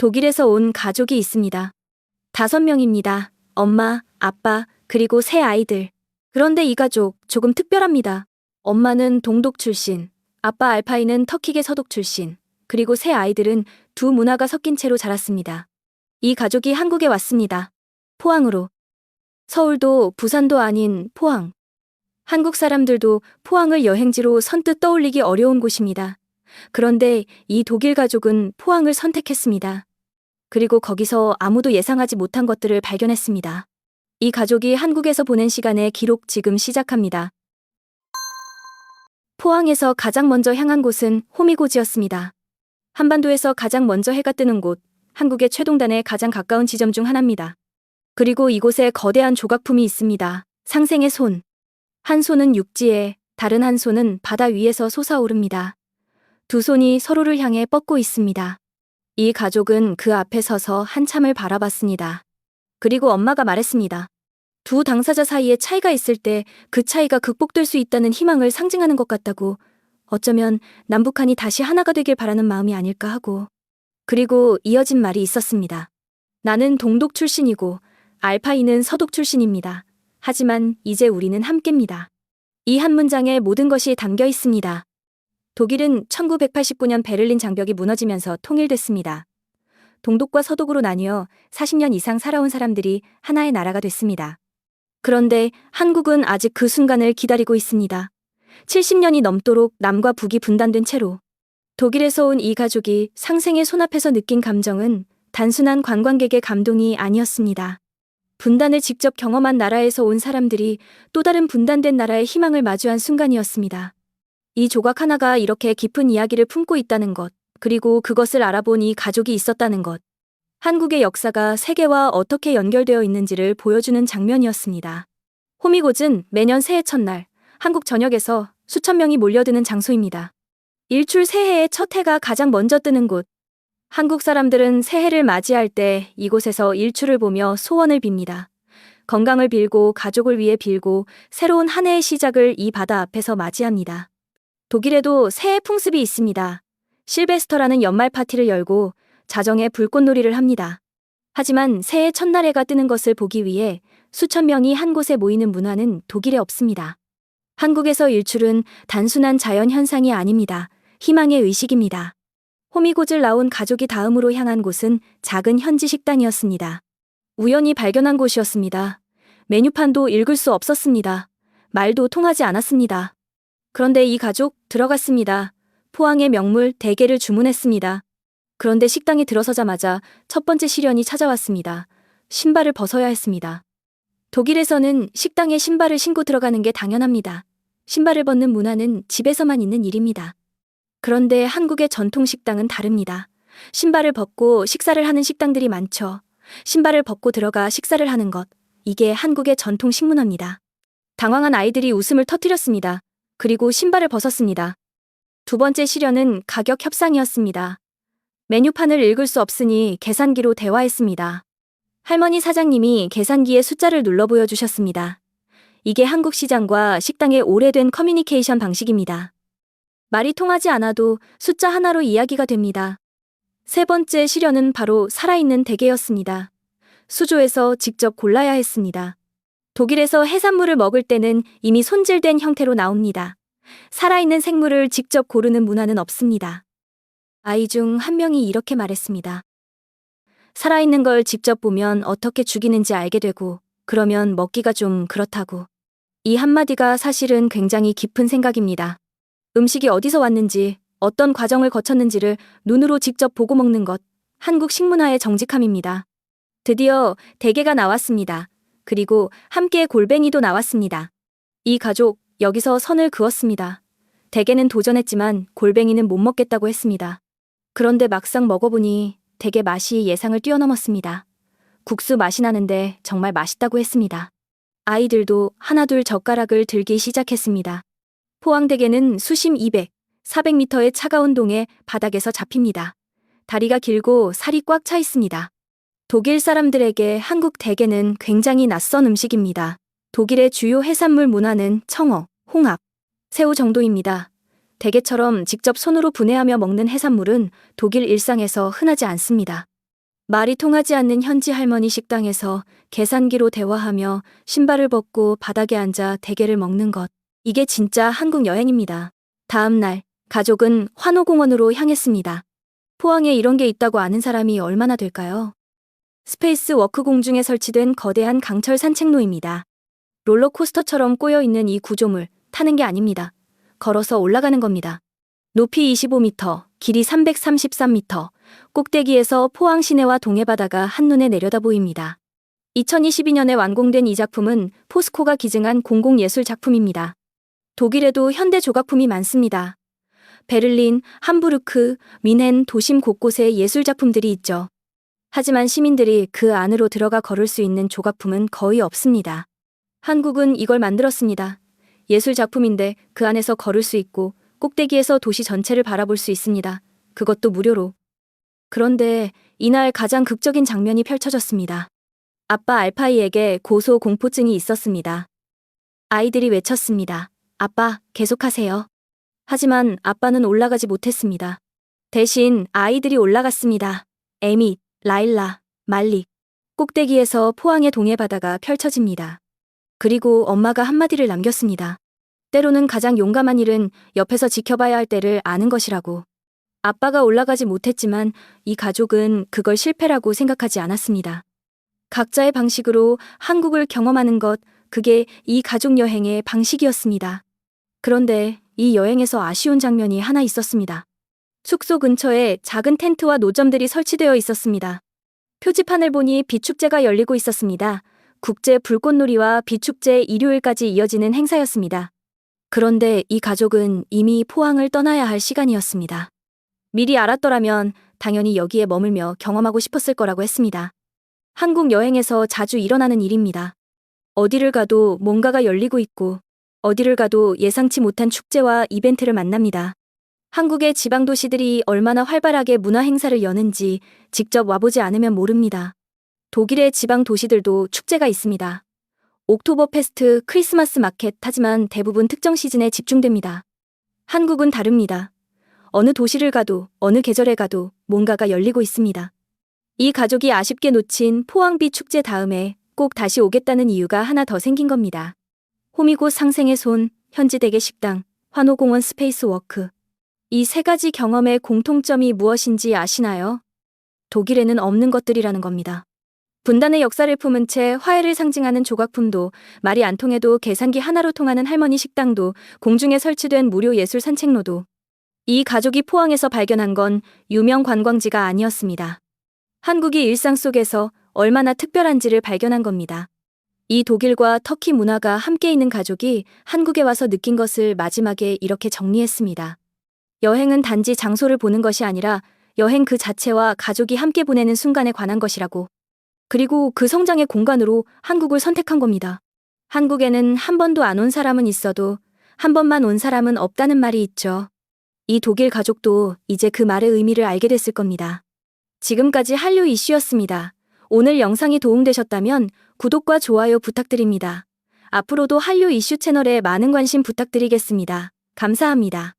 독일에서 온 가족이 있습니다. 5명입니다. 엄마, 아빠, 그리고 세 아이들. 그런데 이 가족 조금 특별합니다. 엄마는 동독 출신, 아빠 알파이는 터키계 서독 출신, 그리고 세 아이들은 두 문화가 섞인 채로 자랐습니다. 이 가족이 한국에 왔습니다. 포항으로. 서울도 부산도 아닌 포항. 한국 사람들도 포항을 여행지로 선뜻 떠올리기 어려운 곳입니다. 그런데 이 독일 가족은 포항을 선택했습니다. 그리고 거기서 아무도 예상하지 못한 것들을 발견했습니다. 이 가족이 한국에서 보낸 시간의 기록 지금 시작합니다. 포항에서 가장 먼저 향한 곳은 호미곶이었습니다. 한반도에서 가장 먼저 해가 뜨는 곳, 한국의 최동단에 가장 가까운 지점 중 하나입니다. 그리고 이곳에 거대한 조각품이 있습니다. 상생의 손. 한 손은 육지에, 다른 한 손은 바다 위에서 솟아오릅니다. 두 손이 서로를 향해 뻗고 있습니다. 이 가족은 그 앞에 서서 한참을 바라봤습니다. 그리고 엄마가 말했습니다. 두 당사자 사이에 차이가 있을 때 그 차이가 극복될 수 있다는 희망을 상징하는 것 같다고, 어쩌면 남북한이 다시 하나가 되길 바라는 마음이 아닐까 하고. 그리고 이어진 말이 있었습니다. 나는 동독 출신이고 알파이는 서독 출신입니다. 하지만 이제 우리는 함께입니다. 이 한 문장에 모든 것이 담겨 있습니다. 독일은 1989년 베를린 장벽이 무너지면서 통일됐습니다. 동독과 서독으로 나뉘어 40년 이상 살아온 사람들이 하나의 나라가 됐습니다. 그런데 한국은 아직 그 순간을 기다리고 있습니다. 70년이 넘도록 남과 북이 분단된 채로. 독일에서 온 이 가족이 상생의 손 앞에서 느낀 감정은 단순한 관광객의 감동이 아니었습니다. 분단을 직접 경험한 나라에서 온 사람들이 또 다른 분단된 나라의 희망을 마주한 순간이었습니다. 이 조각 하나가 이렇게 깊은 이야기를 품고 있다는 것, 그리고 그것을 알아본 이 가족이 있었다는 것. 한국의 역사가 세계와 어떻게 연결되어 있는지를 보여주는 장면이었습니다. 호미곶은 매년 새해 첫날, 한국 전역에서 수천 명이 몰려드는 장소입니다. 일출 새해의 첫 해가 가장 먼저 뜨는 곳. 한국 사람들은 새해를 맞이할 때 이곳에서 일출을 보며 소원을 빕니다. 건강을 빌고 가족을 위해 빌고 새로운 한 해의 시작을 이 바다 앞에서 맞이합니다. 독일에도 새해 풍습이 있습니다. 실베스터라는 연말 파티를 열고 자정에 불꽃놀이를 합니다. 하지만 새해 첫날 해가 뜨는 것을 보기 위해 수천 명이 한 곳에 모이는 문화는 독일에 없습니다. 한국에서 일출은 단순한 자연 현상이 아닙니다. 희망의 의식입니다. 호미곶을 나온 가족이 다음으로 향한 곳은 작은 현지 식당이었습니다. 우연히 발견한 곳이었습니다. 메뉴판도 읽을 수 없었습니다. 말도 통하지 않았습니다. 그런데 이 가족 들어갔습니다. 포항의 명물 대게를 주문했습니다. 그런데 식당에 들어서자마자 첫 번째 시련이 찾아왔습니다. 신발을 벗어야 했습니다. 독일에서는 식당에 신발을 신고 들어가는 게 당연합니다. 신발을 벗는 문화는 집에서만 있는 일입니다. 그런데 한국의 전통 식당은 다릅니다. 신발을 벗고 식사를 하는 식당들이 많죠. 신발을 벗고 들어가 식사를 하는 것, 이게 한국의 전통 식문화입니다. 당황한 아이들이 웃음을 터뜨렸습니다. 그리고 신발을 벗었습니다. 두 번째 시련은 가격 협상이었습니다. 메뉴판을 읽을 수 없으니 계산기로 대화했습니다. 할머니 사장님이 계산기에 숫자를 눌러 보여주셨습니다. 이게 한국 시장과 식당의 오래된 커뮤니케이션 방식입니다. 말이 통하지 않아도 숫자 하나로 이야기가 됩니다. 세 번째 시련은 바로 살아있는 대게였습니다. 수조에서 직접 골라야 했습니다. 독일에서 해산물을 먹을 때는 이미 손질된 형태로 나옵니다. 살아있는 생물을 직접 고르는 문화는 없습니다. 아이 중 한 명이 이렇게 말했습니다. 살아있는 걸 직접 보면 어떻게 죽이는지 알게 되고, 그러면 먹기가 좀 그렇다고. 이 한마디가 사실은 굉장히 깊은 생각입니다. 음식이 어디서 왔는지, 어떤 과정을 거쳤는지를 눈으로 직접 보고 먹는 것, 한국 식문화의 정직함입니다. 드디어 대게가 나왔습니다. 그리고 함께 골뱅이도 나왔습니다. 이 가족, 여기서 선을 그었습니다. 대게는 도전했지만 골뱅이는 못 먹겠다고 했습니다. 그런데 막상 먹어보니 대게 맛이 예상을 뛰어넘었습니다. 국수 맛이 나는데 정말 맛있다고 했습니다. 아이들도 하나둘 젓가락을 들기 시작했습니다. 포항대게는 수심 200, 400m의 차가운 동해 바닥에서 잡힙니다. 다리가 길고 살이 꽉 차 있습니다. 독일 사람들에게 한국 대게는 굉장히 낯선 음식입니다. 독일의 주요 해산물 문화는 청어, 홍합, 새우 정도입니다. 대게처럼 직접 손으로 분해하며 먹는 해산물은 독일 일상에서 흔하지 않습니다. 말이 통하지 않는 현지 할머니 식당에서 계산기로 대화하며 신발을 벗고 바닥에 앉아 대게를 먹는 것. 이게 진짜 한국 여행입니다. 다음 날, 가족은 환호공원으로 향했습니다. 포항에 이런 게 있다고 아는 사람이 얼마나 될까요? 스페이스 워크 공중에 설치된 거대한 강철 산책로입니다. 롤러코스터처럼 꼬여있는 이 구조물, 타는 게 아닙니다. 걸어서 올라가는 겁니다. 높이 25m, 길이 333m, 꼭대기에서 포항 시내와 동해바다가 한눈에 내려다 보입니다. 2022년에 완공된 이 작품은 포스코가 기증한 공공예술 작품입니다. 독일에도 현대 조각품이 많습니다. 베를린, 함부르크, 뮌헨 도심 곳곳에 예술 작품들이 있죠. 하지만 시민들이 그 안으로 들어가 걸을 수 있는 조각품은 거의 없습니다. 한국은 이걸 만들었습니다. 예술 작품인데 그 안에서 걸을 수 있고 꼭대기에서 도시 전체를 바라볼 수 있습니다. 그것도 무료로. 그런데 이날 가장 극적인 장면이 펼쳐졌습니다. 아빠 알파이에게 고소 공포증이 있었습니다. 아이들이 외쳤습니다. 아빠, 계속하세요. 하지만 아빠는 올라가지 못했습니다. 대신 아이들이 올라갔습니다. 에밋, 라일라, 말릭. 꼭대기에서 포항의 동해바다가 펼쳐집니다. 그리고 엄마가 한마디를 남겼습니다. 때로는 가장 용감한 일은 옆에서 지켜봐야 할 때를 아는 것이라고. 아빠가 올라가지 못했지만 이 가족은 그걸 실패라고 생각하지 않았습니다. 각자의 방식으로 한국을 경험하는 것, 그게 이 가족 여행의 방식이었습니다. 그런데 이 여행에서 아쉬운 장면이 하나 있었습니다. 숙소 근처에 작은 텐트와 노점들이 설치되어 있었습니다. 표지판을 보니 비축제가 열리고 있었습니다. 국제 불꽃놀이와 비축제 일요일까지 이어지는 행사였습니다. 그런데 이 가족은 이미 포항을 떠나야 할 시간이었습니다. 미리 알았더라면 당연히 여기에 머물며 경험하고 싶었을 거라고 했습니다. 한국 여행에서 자주 일어나는 일입니다. 어디를 가도 뭔가가 열리고 있고 어디를 가도 예상치 못한 축제와 이벤트를 만납니다. 한국의 지방 도시들이 얼마나 활발하게 문화 행사를 여는지 직접 와보지 않으면 모릅니다. 독일의 지방 도시들도 축제가 있습니다. 옥토버 페스트, 크리스마스 마켓, 하지만 대부분 특정 시즌에 집중됩니다. 한국은 다릅니다. 어느 도시를 가도 어느 계절에 가도 뭔가가 열리고 있습니다. 이 가족이 아쉽게 놓친 포항비 축제 다음에 꼭 다시 오겠다는 이유가 하나 더 생긴 겁니다. 호미곶 상생의 손, 현지대게 식당, 환호공원 스페이스 워크. 이 세 가지 경험의 공통점이 무엇인지 아시나요? 독일에는 없는 것들이라는 겁니다. 분단의 역사를 품은 채 화해를 상징하는 조각품도, 말이 안 통해도 계산기 하나로 통하는 할머니 식당도, 공중에 설치된 무료 예술 산책로도. 이 가족이 포항에서 발견한 건 유명 관광지가 아니었습니다. 한국이 일상 속에서 얼마나 특별한지를 발견한 겁니다. 이 독일과 터키 문화가 함께 있는 가족이 한국에 와서 느낀 것을 마지막에 이렇게 정리했습니다. 여행은 단지 장소를 보는 것이 아니라 여행 그 자체와 가족이 함께 보내는 순간에 관한 것이라고. 그리고 그 성장의 공간으로 한국을 선택한 겁니다. 한국에는 한 번도 안 온 사람은 있어도 한 번만 온 사람은 없다는 말이 있죠. 이 독일 가족도 이제 그 말의 의미를 알게 됐을 겁니다. 지금까지 한류 이슈였습니다. 오늘 영상이 도움되셨다면 구독과 좋아요 부탁드립니다. 앞으로도 한류 이슈 채널에 많은 관심 부탁드리겠습니다. 감사합니다.